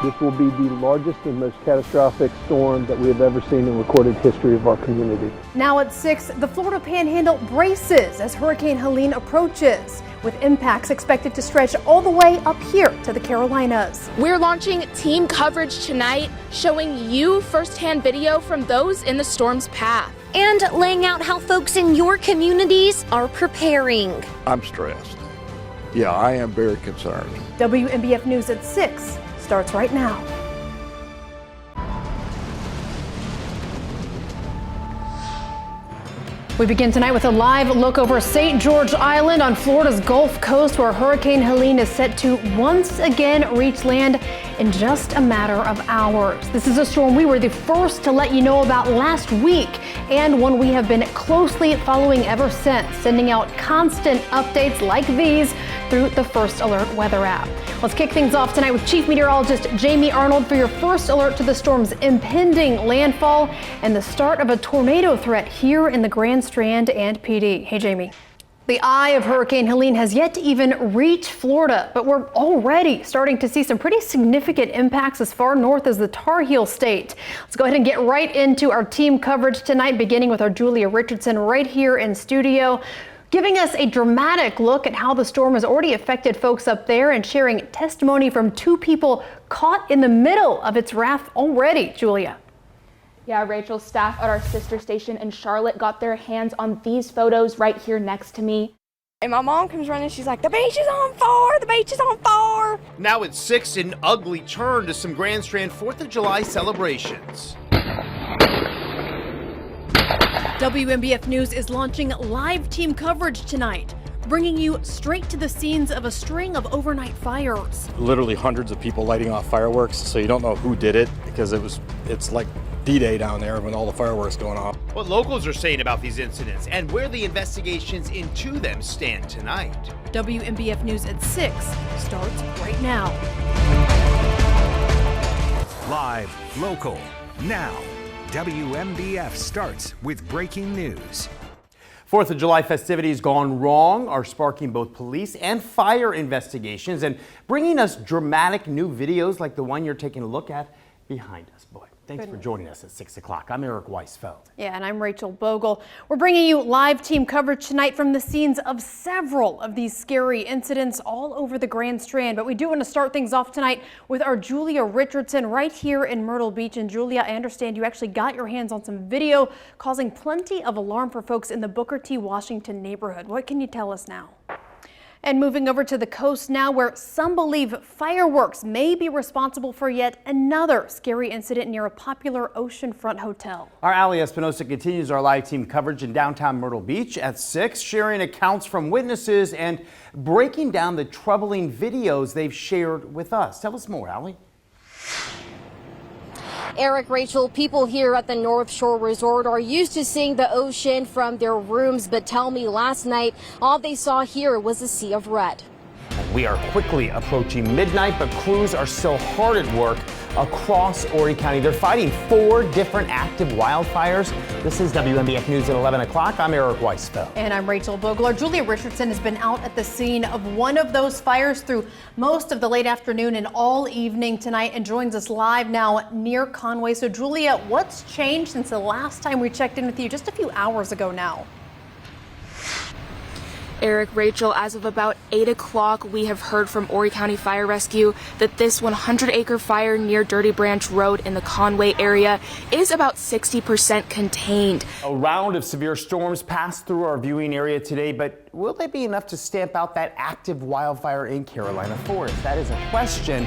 This will be the largest and most catastrophic storm that we have ever seen in recorded history of our community. Now at 6, the Florida Panhandle braces as Hurricane Helene approaches, with impacts expected to stretch all the way up here to the Carolinas. We're launching team coverage tonight, showing you firsthand video from those in the storm's path. And laying out how folks in your communities are preparing. I'm stressed. Yeah, I am very concerned. WMBF News at 6 starts right now. We begin tonight with a live look over St. George Island on Florida's Gulf Coast, where Hurricane Helene is set to once again reach land in just a matter of hours. This is a storm we were the first to let you know about last week, and one we have been closely following ever since, sending out constant updates like these through the First Alert weather app. Let's kick things off tonight with Chief Meteorologist Jamie Arnold for your first alert to the storm's impending landfall and the start of a tornado threat here in the Grand Strand and PD. Hey, Jamie. The eye of Hurricane Helene has yet to even reach Florida, but we're already starting to see some pretty significant impacts as far north as the Tar Heel State. Let's go ahead and get right into our team coverage tonight, beginning with our Julia Richardson right here in studio, giving us a dramatic look at how the storm has already affected folks up there and sharing testimony from 2 people caught in the middle of its wrath already. Julia. Yeah, Rachel, staff at our sister station in Charlotte got their hands on these photos right here next to me. And my mom comes running, she's like, the beach is on fire, the beach is on fire. Now at 6, an ugly turn to some Grand Strand 4th of July celebrations. WMBF News is launching live team coverage tonight, bringing you straight to the scenes of a string of overnight fires. Literally hundreds of people lighting off fireworks, so you don't know who did it because it's like D-Day down there when all the fireworks going off. What locals are saying about these incidents and where the investigations into them stand tonight. WMBF News at 6 starts right now. Live, local, now. WMBF starts with breaking news. 4th of July festivities gone wrong are sparking both police and fire investigations and bringing us dramatic new videos like the one you're taking a look at behind us. Boy, thanks for joining us at 6 o'clock. I'm Eric Weisfeld. Yeah, and I'm Rachel Bogle. We're bringing you live team coverage tonight from the scenes of several of these scary incidents all over the Grand Strand. But we do want to start things off tonight with our Julia Richardson right here in Myrtle Beach. And Julia, I understand you actually got your hands on some video causing plenty of alarm for folks in the Booker T. Washington neighborhood. What can you tell us now? And moving over to the coast now, where some believe fireworks may be responsible for yet another scary incident near a popular oceanfront hotel. Our Ali Espinosa continues our live team coverage in downtown Myrtle Beach at 6, sharing accounts from witnesses and breaking down the troubling videos they've shared with us. Tell us more, Ali. Eric, Rachel, people here at the North Shore Resort are used to seeing the ocean from their rooms, but tell me last night all they saw here was a sea of red. We are quickly approaching midnight, but crews are still hard at work across Horry County. They're fighting 4 different active wildfires. This is WMBF News at 11 o'clock. I'm Eric Weisfeld. And I'm Rachel Bogle. Julia Richardson has been out at the scene of one of those fires through most of the late afternoon and all evening tonight and joins us live now near Conway. So Julia, what's changed since the last time we checked in with you just a few hours ago now? Eric, Rachel, as of about 8 o'clock, we have heard from Horry County Fire Rescue that this 100-acre fire near Dirty Branch Road in the Conway area is about 60% contained. A round of severe storms passed through our viewing area today, but will they be enough to stamp out that active wildfire in Carolina Forest? That is a question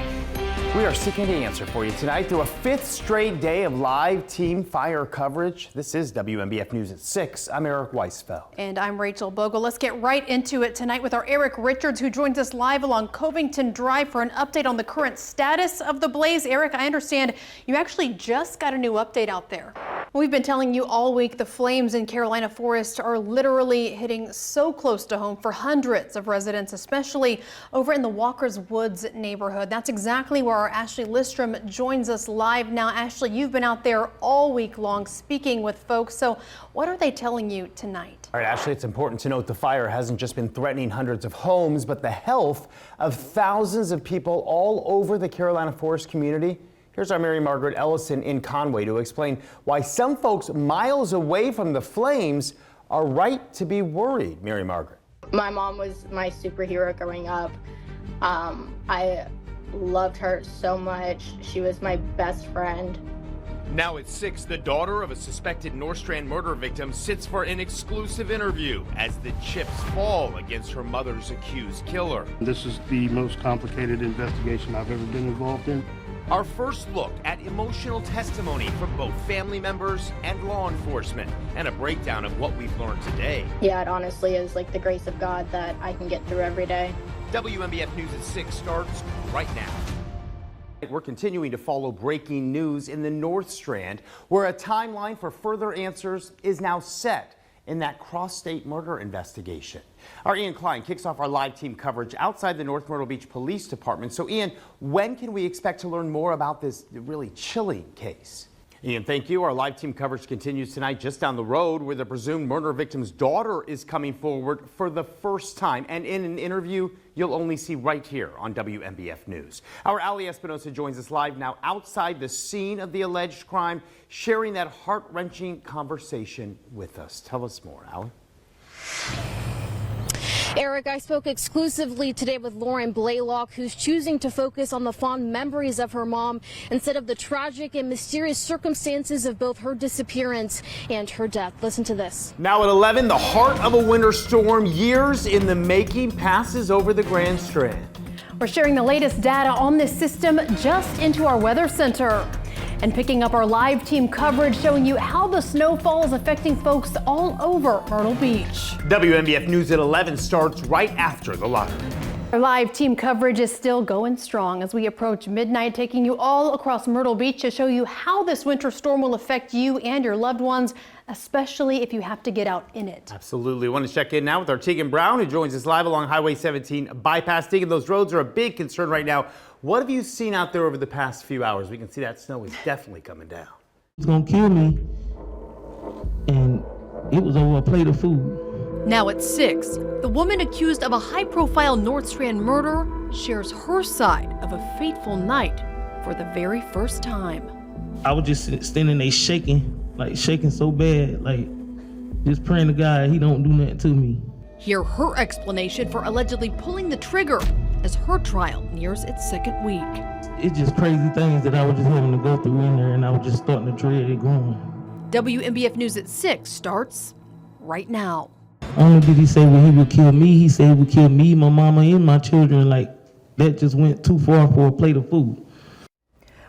we are seeking the answer for you tonight through a 5th straight day of live team fire coverage. This is WMBF News at 6. I'm Eric Weisfeld. And I'm Rachel Bogle. Let's get right into it tonight with our Eric Richards, who joins us live along Covington Drive for an update on the current status of the blaze. Eric, I understand you actually just got a new update out there. We've been telling you all week the flames in Carolina Forest are literally hitting so close to home for hundreds of residents, especially over in the Walker's Woods neighborhood. That's exactly where our Ashley Listrom joins us live now. Ashley, you've been out there all week long speaking with folks. So what are they telling you tonight? All right, Ashley, it's important to note the fire hasn't just been threatening hundreds of homes, but the health of thousands of people all over the Carolina Forest community. Here's our Mary Margaret Ellison in Conway to explain why some folks miles away from the flames are right to be worried. Mary Margaret. My mom was my superhero growing up. I loved her so much. She was my best friend. Now at 6, the daughter of a suspected North Strand murder victim sits for an exclusive interview as the chips fall against her mother's accused killer. This is the most complicated investigation I've ever been involved in. Our first look at emotional testimony from both family members and law enforcement, and a breakdown of what we've learned today. Yeah, it honestly is like the grace of God that I can get through every day. WMBF News at 6 starts right now. We're continuing to follow breaking news in the North Strand, where a timeline for further answers is now set in that cross-state murder investigation. Our Ian Klein kicks off our live team coverage outside the North Myrtle Beach Police Department. So Ian, when can we expect to learn more about this really chilling case? Ian, thank you. Our live team coverage continues tonight just down the road, where the presumed murder victim's daughter is coming forward for the first time. And in an interview you'll only see right here on WMBF News. Our Ali Espinosa joins us live now outside the scene of the alleged crime, sharing that heart-wrenching conversation with us. Tell us more, Ali. Eric, I spoke exclusively today with Lauren Blaylock, who's choosing to focus on the fond memories of her mom instead of the tragic and mysterious circumstances of both her disappearance and her death. Listen to this. Now at 11, the heart of a winter storm, years in the making, passes over the Grand Strand. We're sharing the latest data on this system just into our weather center. And picking up our live team coverage, showing you how the snowfall is affecting folks all over Myrtle Beach. WMBF News at 11 starts right after the lottery. Our live team coverage is still going strong as we approach midnight, taking you all across Myrtle Beach to show you how this winter storm will affect you and your loved ones, especially if you have to get out in it. Absolutely. I want to check in now with our Tegan Brown, who joins us live along Highway 17 bypass. Tegan, those roads are a big concern right now. What have you seen out there over the past few hours? We can see that snow is definitely coming down. It's gonna kill me, and it was over a plate of food. Now at 6, the woman accused of a high-profile North Strand murder shares her side of a fateful night for the very first time. I was just standing there shaking so bad, like just praying to God he don't do nothing to me. Hear her explanation for allegedly pulling the trigger as her trial nears its second week. It's just crazy things that I was just having to go through in there, and I was just starting to dread it going. WMBF News at 6 starts right now. Only did he say when he would kill me, he said he would kill me, my mama, and my children. Like, that just went too far for a plate of food.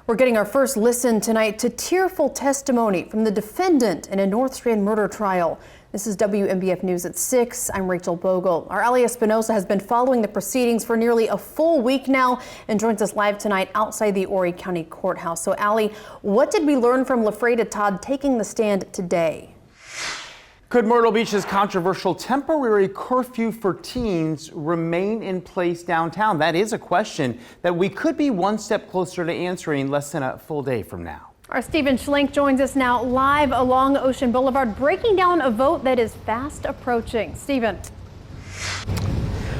We're getting our first listen tonight to tearful testimony from the defendant in a North Strand murder trial. This is WMBF News at 6. I'm Rachel Bogle. Our Ali Espinosa has been following the proceedings for nearly a full week now and joins us live tonight outside the Horry County Courthouse. So Ali, what did we learn from LaFreda Todd taking the stand today? Could Myrtle Beach's controversial temporary curfew for teens remain in place downtown? That is a question that we could be one step closer to answering less than a full day from now. Our Stephen Schlenk joins us now live along Ocean Boulevard, breaking down a vote that is fast approaching. Stephen.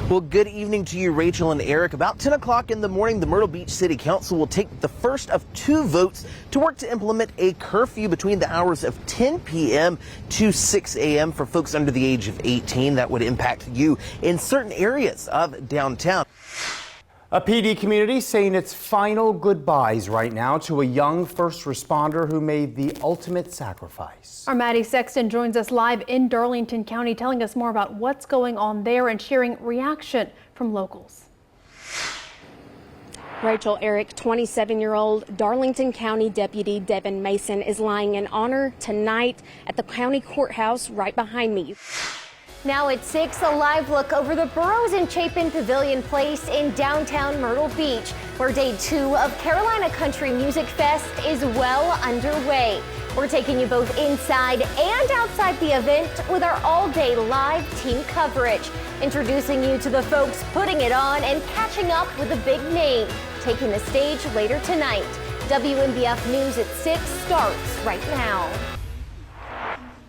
Well, good evening to you, Rachel and Eric. About 10 o'clock in the morning, the Myrtle Beach City Council will take the first of 2 votes to work to implement a curfew between the hours of 10 p.m. to 6 a.m. for folks under the age of 18. That would impact you in certain areas of downtown. A PD community saying its final goodbyes right now to a young first responder who made the ultimate sacrifice. Our Maddie Sexton joins us live in Darlington County, telling us more about what's going on there and sharing reaction from locals. Rachel, Eric, 27-year-old Darlington County Deputy Devin Mason is lying in honor tonight at the county courthouse right behind me. Now at 6, a live look over the Burroughs and Chapin Pavilion Place in downtown Myrtle Beach, where day 2 of Carolina Country Music Fest is well underway. We're taking you both inside and outside the event with our all-day live team coverage, introducing you to the folks putting it on and catching up with a big name, taking the stage later tonight. WMBF News at 6 starts right now.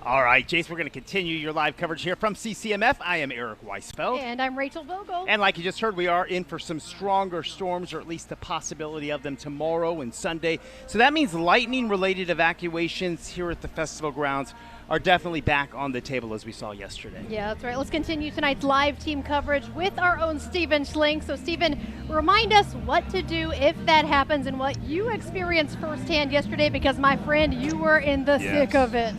All right, Jace, we're going to continue your live coverage here from CCMF. I am Eric Weisfeld. And I'm Rachel Vogel. And like you just heard, we are in for some stronger storms, or at least the possibility of them tomorrow and Sunday. So that means lightning-related evacuations here at the festival grounds are definitely back on the table as we saw yesterday. Yeah, that's right. Let's continue tonight's live team coverage with our own Stephen Schling. So, Stephen, remind us what to do if that happens and what you experienced firsthand yesterday, because, my friend, you were in the thick of it.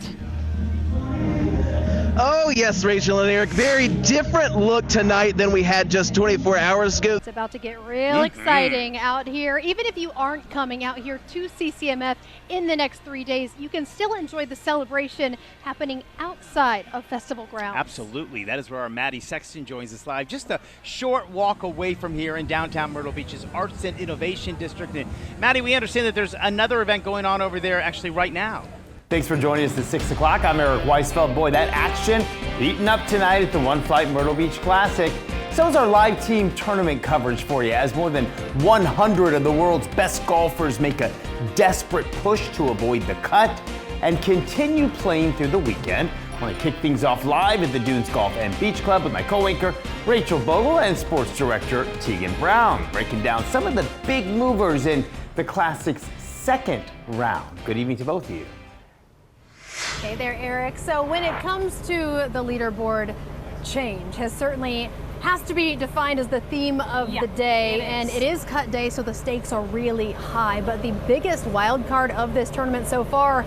Oh, yes, Rachel and Eric. Very different look tonight than we had just 24 hours ago. It's about to get real exciting out here. Even if you aren't coming out here to CCMF in the next 3 days, you can still enjoy the celebration happening outside of festival grounds. Absolutely. That is where our Maddie Sexton joins us live. Just a short walk away from here in downtown Myrtle Beach's Arts and Innovation District. And Maddie, we understand that there's another event going on over there actually right now. Thanks for joining us at 6 o'clock. I'm Eric Weisfeld. Boy, that action heating up tonight at the One Flight Myrtle Beach Classic. So is our live team tournament coverage for you, as more than 100 of the world's best golfers make a desperate push to avoid the cut and continue playing through the weekend. I want to kick things off live at the Dunes Golf and Beach Club with my co-anchor Rachel Vogel and sports director Tegan Brown, breaking down some of the big movers in the Classic's second round. Good evening to both of you. Hey there, Eric. So when it comes to the leaderboard, change has to be defined as the theme of the day, and it is cut day, so the stakes are really high. But the biggest wild card of this tournament so far,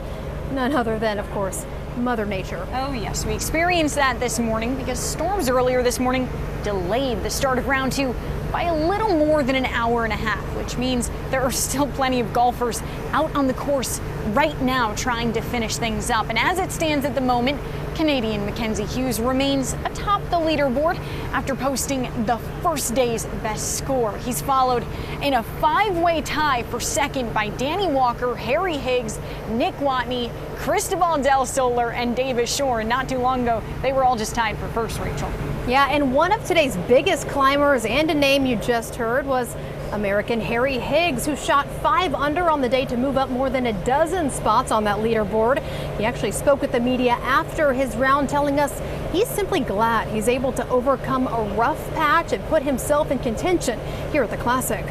none other than, of course, Mother Nature. Oh yes, we experienced that this morning because storms earlier this morning delayed the start of round 2 by a little more than an hour and a half, which means there are still plenty of golfers out on the course right now trying to finish things up. And as it stands at the moment, Canadian Mackenzie Hughes remains atop the leaderboard after posting the first day's best score. He's followed in a 5-way tie for second by Danny Walker, Harry Higgs, Nick Watney, Cristobal Del Solar, and Davis Shore. And not too long ago, they were all just tied for first, Rachel. Yeah, and one of today's biggest climbers, and a name you just heard, was American Harry Higgs, who shot 5 under on the day to move up more than a dozen spots on that leaderboard. He actually spoke with the media after his round, telling us he's simply glad he's able to overcome a rough patch and put himself in contention here at the Classic.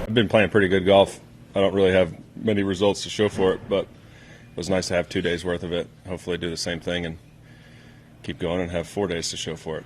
I've been playing pretty good golf. I don't really have many results to show for it, but it was nice to have 2 days worth of it. Hopefully do the same thing and keep going and have 4 days to show for it.